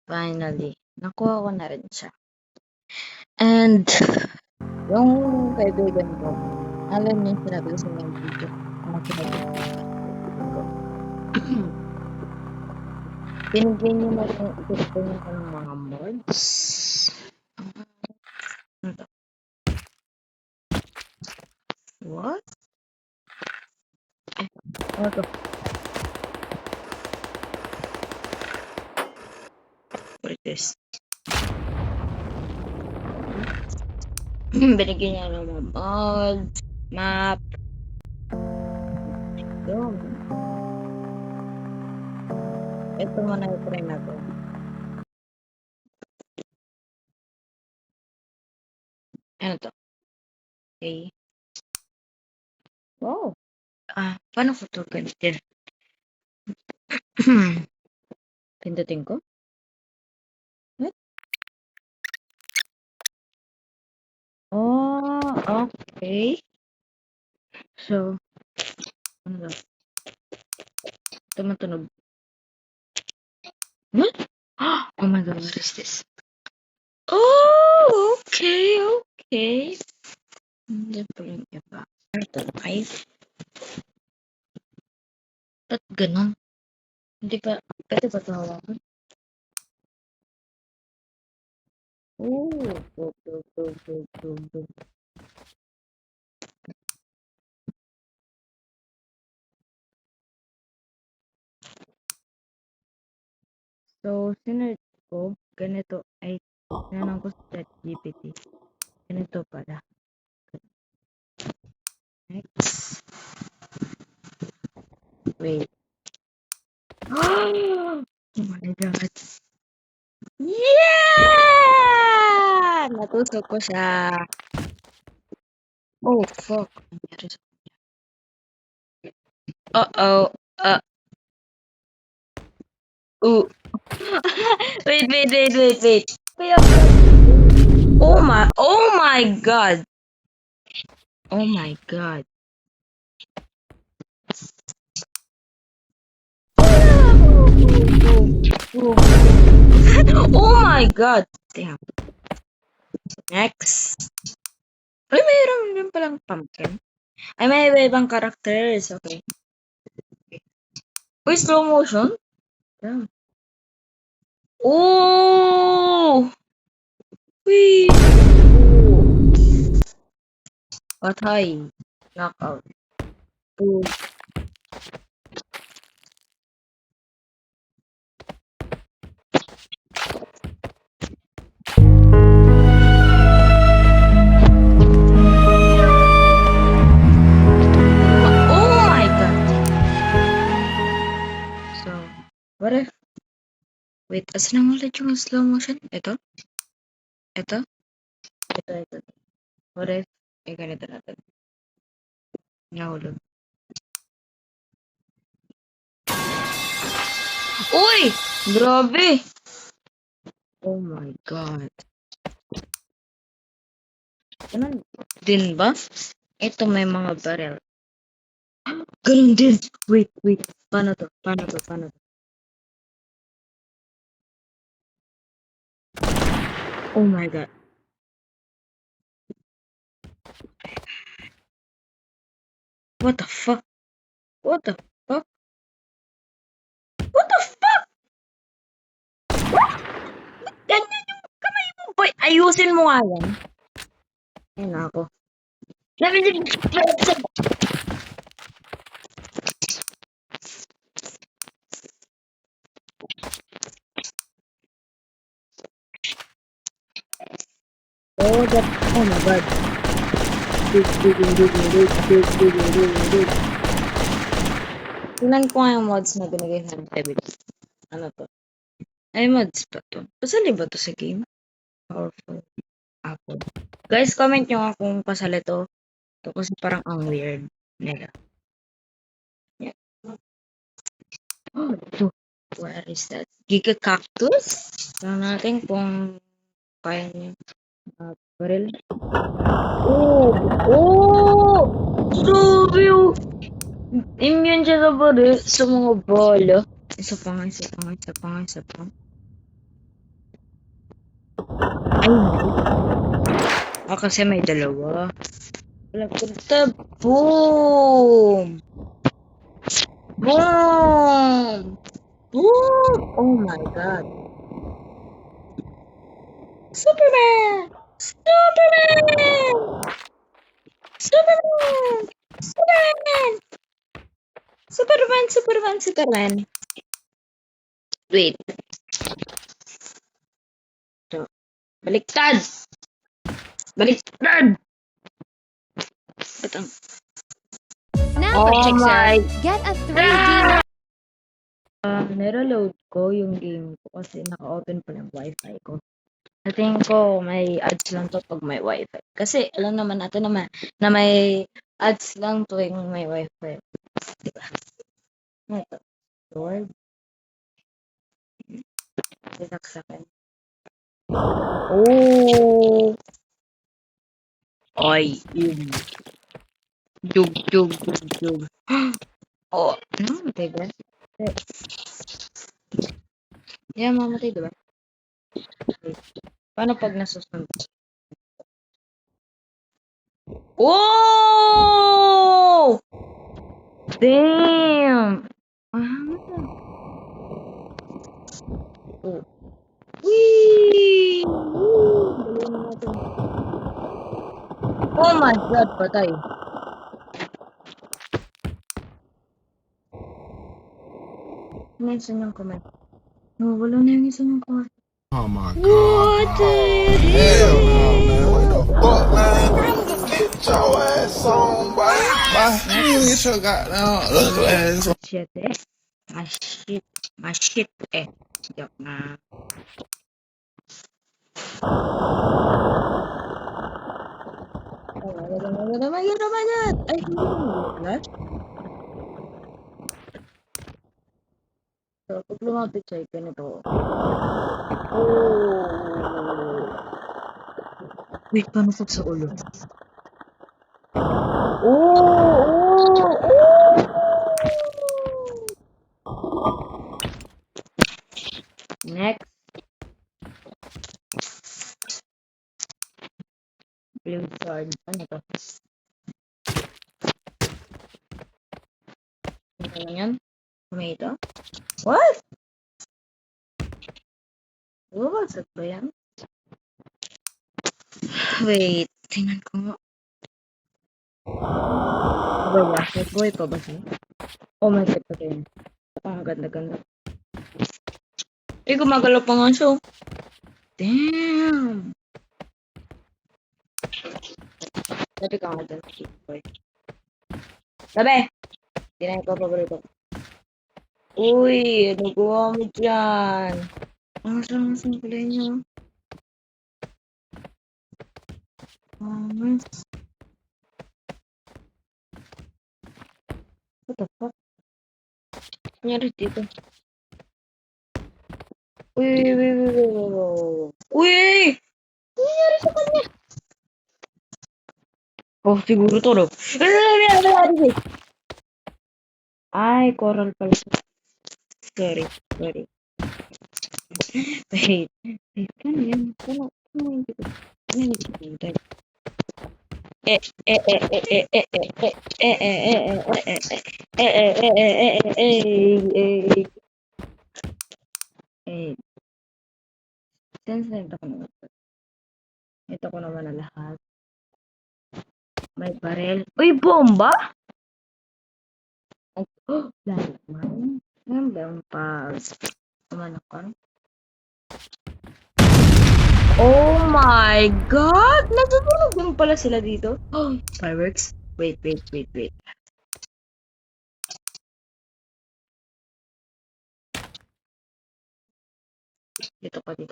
Finally, nakuha ko na rin siya. And, yung kaibigan ko, alam niya yung sinabi ko sa inyo yung video. Ano sinabi ko sa kaibigan ko? Binigyan niyo na rin, binigyan niyo ko ng mga mods. Ano to? What? Ano to? What is this? Binigyan niya ng mga mods, map. Yun. Ito muna i-try natin. Ano to? Okay. Wow. Paano ko to gamitin? Pindutin ko? What? Oh, okay. So, ano to? Tumutunog. What? Oh my god, what is this? Oh, okay. Hindi pa yung iba. Ano to? Live? Ba't ganun? Hindi pa, pwede ba ito hawakan? Go. So, sinerch ko, ganito, ay, tinanong ko sa ChatGPT. Ganito pala. Next. Wait. Oh my god. Yeah! Natusok ko siya. Oh, fuck. Nangyari sa kanya. Uh-oh. Wait. Kaya oh my god. Oh my god. Oh my god. Damn. Next. Ay, mayroon din palang pumpkin. Ay, may ibang characters. Okay. Uy, slow motion? Damn. Oh! Wee! Patay. Knockout. Boom. Oh my god. So, what if... Wait, asan na ulit yung slow motion? Ito? What if... ganito natin. Nahulog. Uy! Grabe! Oh my god. Ganun din ba? Ito may mga barrel. Ganun din! Wait. Paano to? Oh my god. What the fuck? Ganyan yung kamay mo, boy. Ayusin mo nga yan. Ayun na ako. Oh my god. Tingnan ko nga yung mods na binigay sa David. Ano to? Ay, mods pa to. Pasali ba to sa game? Powerful. Apple. Guys, comment nyo nga kung pasali to. Ito kasi parang ang weird nila. Yeah. Oh, ito. Where is that? Giga Cactus? Tignan natin kung kaya niya. Baril. Oh! Sabi oh! Immune siya sa baril, sa mga bala. Isa pa nga, isa pa nga, isa pa nga, isa pa. Ay, hindi. Kasi may dalawa. Wala punta. Boom! Boom! Boom! Oh my God. Superman! Superman! Superman! Superman! Superman! Superman! Superman! Wait. So, baliktad! Baliktad! Ba't ang... Now, Oh my... get a 3D Nire-load ko yung game ko kasi naka-open pa yung wifi ko. Sa tingin ko may ads lang to pag may wifi. Kasi alam naman natin naman na may ads lang tuwing may wifi. Diba? Ito. Lord. Sinaksakin. Oh! Ay, yun. Jug, jug, jug, jug. Oh, mamatay ba? Yeah, mamatay diba? Paano pag nasusunod? Oh! Damn! Oh. Whee! Galing natin. Oh my God, patay. Ano yung isa niyang kamay? No, wala na yung isa niyang kamay. Oh my God. What it Hell no, is? man. What the fuck, man? Get your ass on, boy. You get your goddamn ugly ass on. Shit eh. Shit eh. Joke na. Oh my God. Ay, flash? So, pag lumapit siya, ganito. Oh. Wait, paano pag sa ulo? Next. Blue sword. Ano to? Ano lang yan? Tomato? What? Bumagsak ba yan? Wait, tingnan ko nga. Ba ba? Nag-buhay pa ba siya? Oh my God, pa rin. Ang ganda-ganda. Eh, gumagalaw pa nga siya. Damn! Sabi ka nga dyan. Sabi! Hindi na ito paborito. Uy, ano gawa mo dyan? Ang saan kulay niyo? What the fuck? Nangyari dito? Uy! Uy! Ano nangyari sa kanya? Oh, siguro to, no? Ay, coral pala. Sorry. Wait, paano yan? Paano hindi ko? Hindi ko pinintay. Since ito ko naman na lahat. May barel. Uy, bomba! Oh, lahat naman. Ngayon ba yung pag umano ka? Oh my God! Natutulog din pala sila dito. Oh, fireworks. Wait. Dito ka. Dito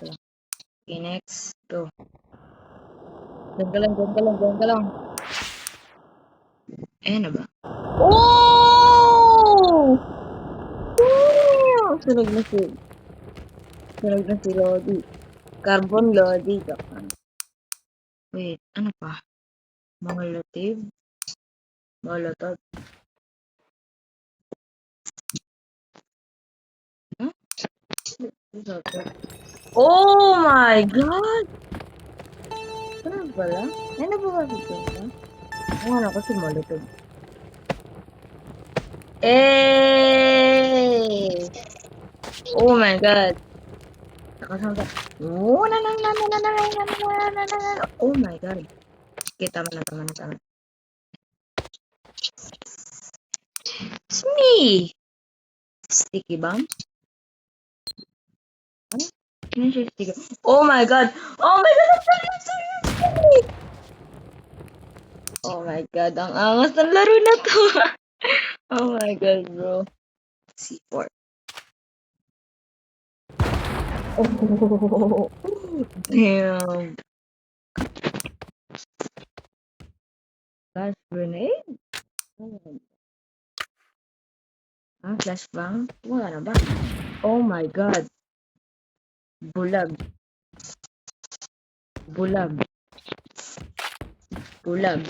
lang. Okay, next. Go. Diyan ka lang. Ayan na ba? Oh! Sunog na si Lodi. Carbon Lodi. Wait, ano pa? Molotov. Oh my God! Ano pala? Ay, nababagod ko ba? Ang ano kasi molotov. Eh! Oh my God! Nakasangka. Oh, oh my God! Okay, tama na, tama na, tama. It's me! Sticky bomb? Ano? Ano siya sticky? Oh my God! Oh my God! I'm sorry! Oh my God! Ang angas ng laro na to! Oh my God, bro. C4. Oh, damn. Flash grenade? Ah, flashbang? Wala na ba? Oh my God. Bulag. Bulag. Bulag.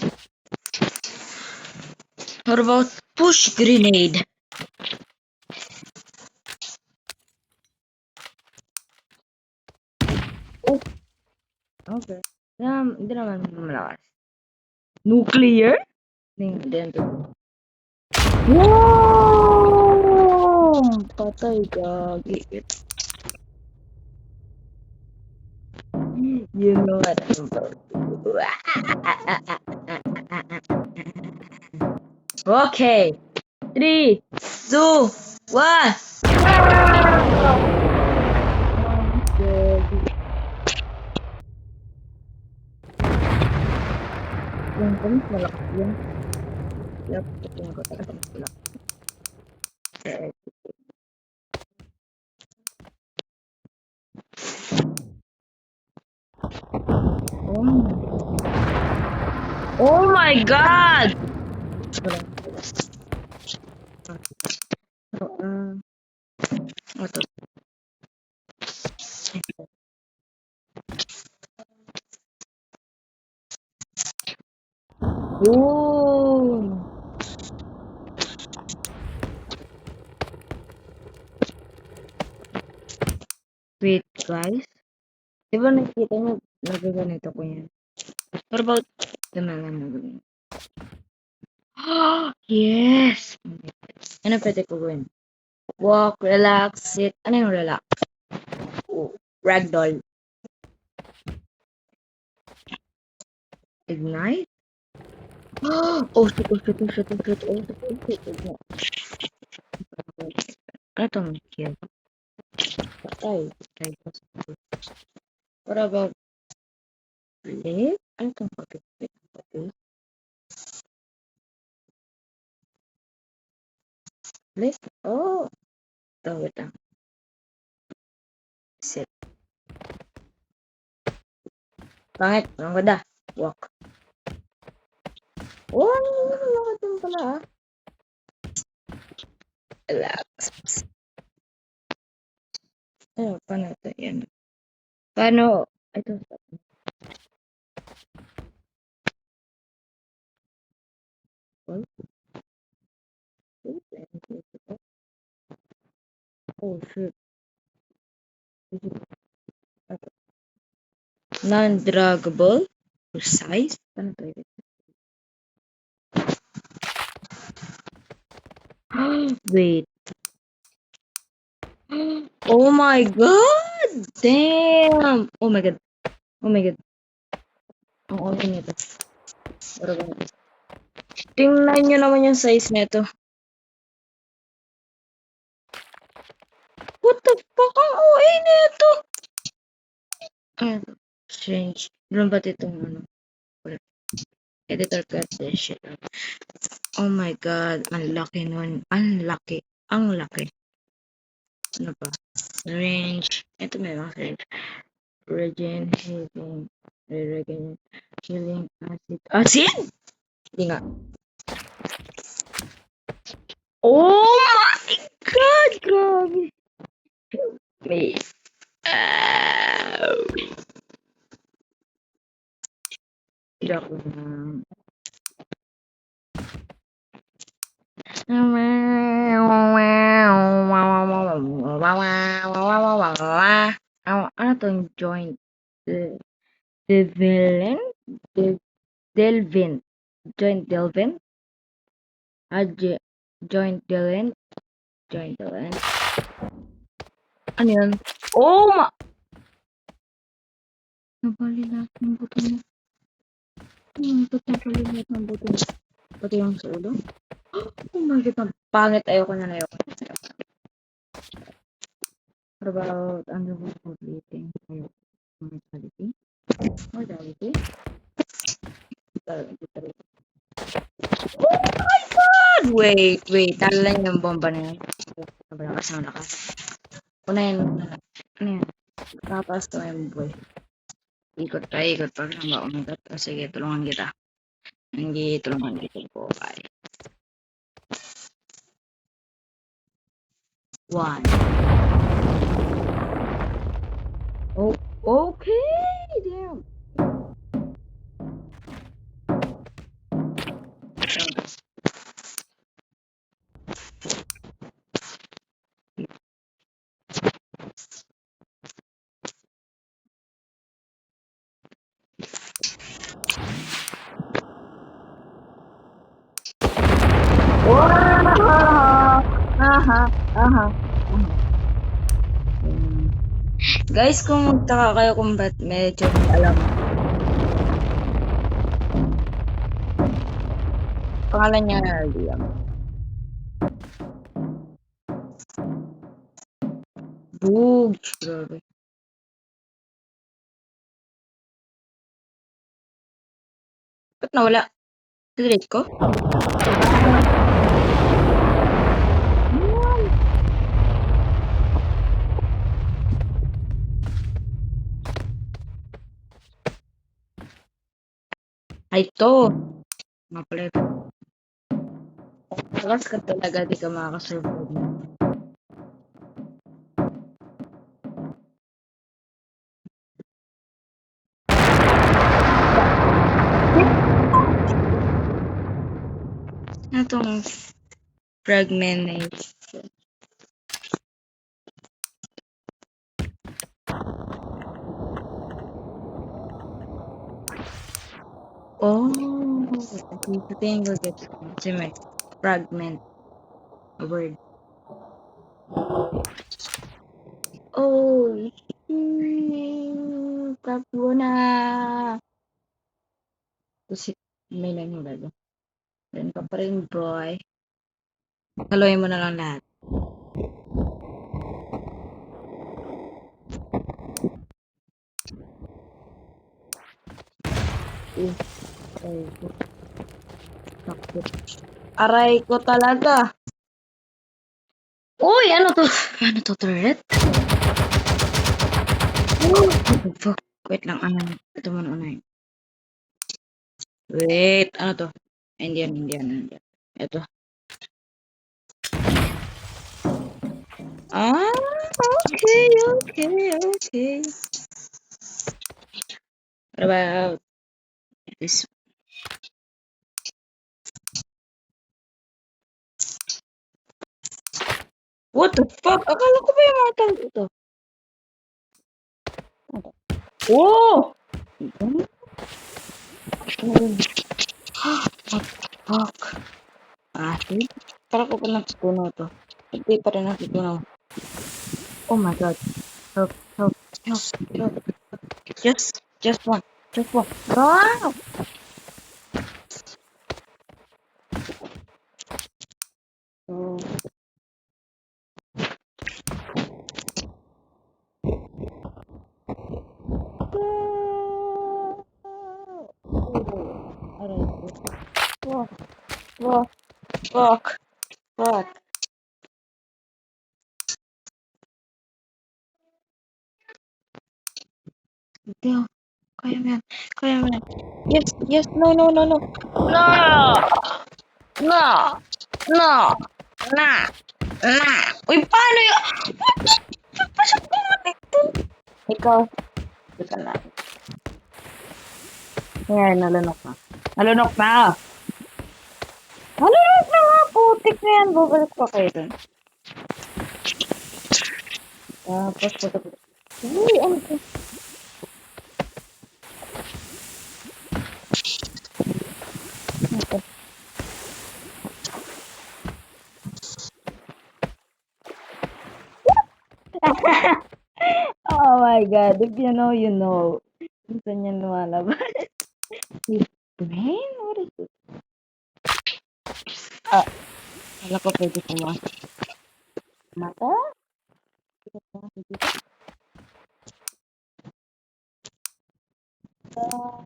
What about push grenade? Oh, okay. Hindi naman malakas. Nuclear? Hindi. Wow! Patay, gagi. You know what I'm about to do. Okay. 3, 2, 1. Yung guns malakas yun. Yup, ito ko talaga mas malakas. Oh my God! Wala. So, ito. Ooh! Wait, guys. Di ba nakikita nyo, nagaganito ko yan? What about the mga yes! Ano pwede ko gawin? Walk, relax, sit. Ano yung relax? Oh, ragdoll. Ignite? Oh shit, oh shit, oh shit, oh shit, oh shit, oh shit. Ano itong kill? Patay. Patay. What about flip? Ano itong pag-flip? Flip? Oh! Ito, wait lang. Sit. Pangit. Ang ganda. Walk. Oh, lakad din pala ah. Relax. Ano, paano ito? Yan. Paano? Ito. Oh, shit. Non-druggable? Precise? Paano ito? Wait. Oh my God! Damn! Oh my God. Oh my God. Ang okay nito. Tingnan nyo naman yung size nito. What the fuck? Ang OA nito! Strange. Meron ba't itong ano? Editor cut this shit out. Oh my God. Ang laki nun. Ang laki. Ang laki. Ano pa? Range. Ito may mga range. Regen, healing. Regen, healing, acid. Acid? Hindi nga. Oh my God! Grabe. May... Joke lang. tong joint? Develin? Delvin? Joint Delvin? Joint Delvin? Joint Delvin? Ano yun? Oh Nabali lahat ng buto niya. Ba't nabali lahat ng buto niya? Pati yung sa ulo? Oh my God, ang pangit. Ayoko na. What about underwater completing mortality? Mortality? Oh my God! Wait. Talo lang yung bomba na yun. Malakas. Unahin. Ano yan? Tapos to yung boy. Ikot pa. Pag nang maunagat. O sige, tulungan kita. Hindi, tulungan kita po. Bye. 1. Oh, okay. Damn. Aha. Guys, kung magtaka kayo kung ba't medyo alam. Pangalan niya Liam. Boog. Grabe. Ba't nawala? Delete ko? Ay, to. Nga pala ito. Lakas ka talaga, di ka makakasurvive mo. Ano tong fragmentation? Oh, okay. Sabihin ko gets ko. Kasi may fragment. A word. Oh, takbo na. Kasi may nangyula doon. Then ka pa rin, boy. Haluin mo na lang lahat. Aray ko talaga. Uy, ano to? Ano to, turret? Oh, fuck. Wait lang, ano? Ito muna unahin. Wait, ano to? Hindi yan. Ito. Ah, okay. What about this? What the fuck? Akala ko ba yung mga tao ito? Oh! What the fuck? See? Para ko pa natutunaw to. Hindi pa rin natutunaw. Oh my God. Help. Just one. Wow! Oh. Fuck. Damn. Kaya mo yan. Yes. No. Uy, paano yun? Pasok ko ito. Ikaw. Ika na. Ayan, nalunok na. Nalunok na nga. Putik na yan. Babalik pa kayo dun. Tapos, Uy, ano to? Ano to? Oh my God. If you know, you know. Saan yan lumalabas? His brain? What is it? Ah, wala ko pwede pumasok. Mata? Pwede pumasok dito? Ah,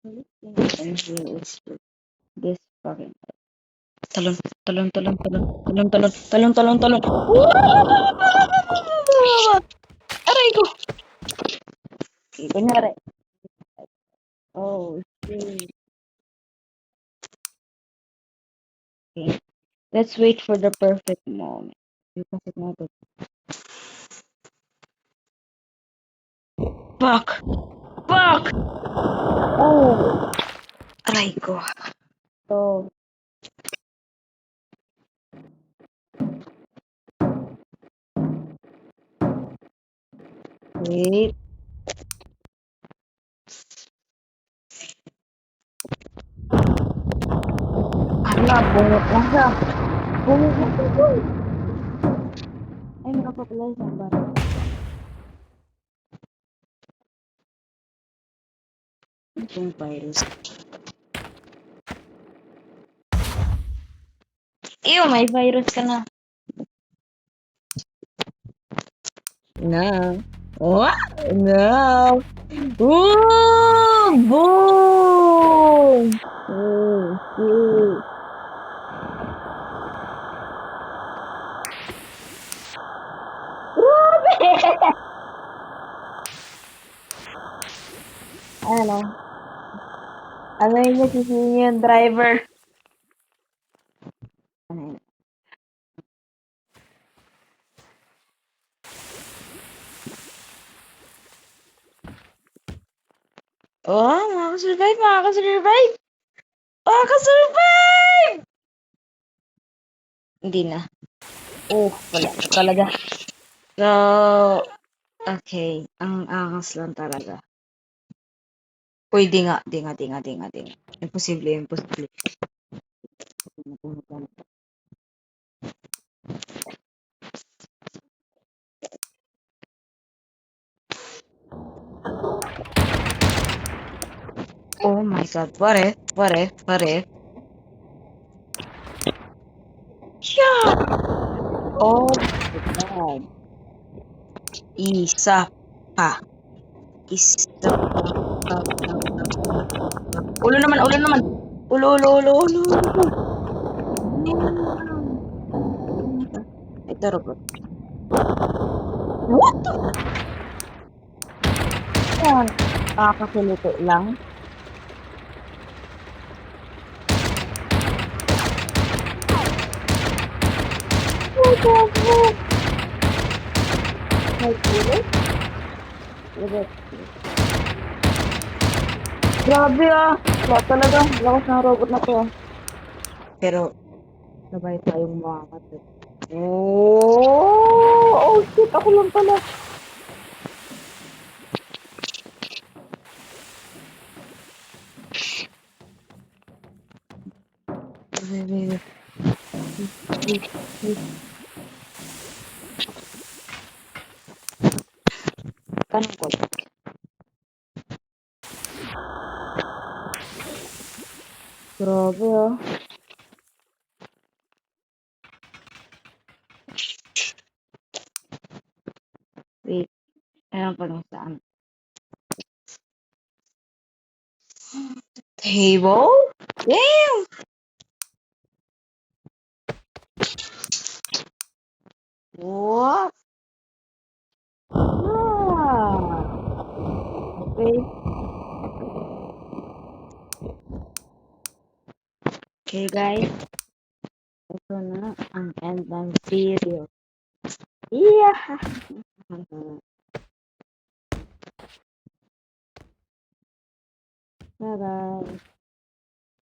and here is this fucking talon, talon, talon, talon, talon, talon, talon, talon, talon. Aray ko! Okay, kunyari. Oh, shit. Okay. Let's wait for the perfect moment. Ipasok natin. Fuck! Fuck! Oh! Aray ko. So, wait. Ala, bungot na siya. Bungot na siya. Ay, meron pa pala isang baril. Ito yung virus. Ew, may virus ka na. No. What? No. Ooh, boom! Oh, shit. Grabe! Ano? Ano yung nasisingin yung driver? Ano yun? Oh, makakasurvive, makakasurvive! Makakasurvive! Hindi na. Oh, wala na talaga. So, okay. Ang angas lang talaga. Uy, di nga, di nga, di nga, di nga, di nga. Imposible, imposible. Oh my God, what if? What if? What if? Yeah! Oh my God. Isa pa. Isa pa. Ulo naman, ulo naman. Ulo, ulo, ulo, ulo, ulo. Ito, robot. What the? Yan. Kakasilito lang. What the fuck? May ulit? Robot. Grabe ah. Wala talaga. Lakas ng robot na to ah. Pero, sabay tayong makakat. Oh! Oh shit! Ako lang pala. Wait, wait, wait. Wait, wait. Kanang ko. Grabe ah. Wait. Ayan pa lang saan. Table? Damn! What? Ah. Okay. Okay guys. Ito na ang end ng video. Yeah! Bye-bye.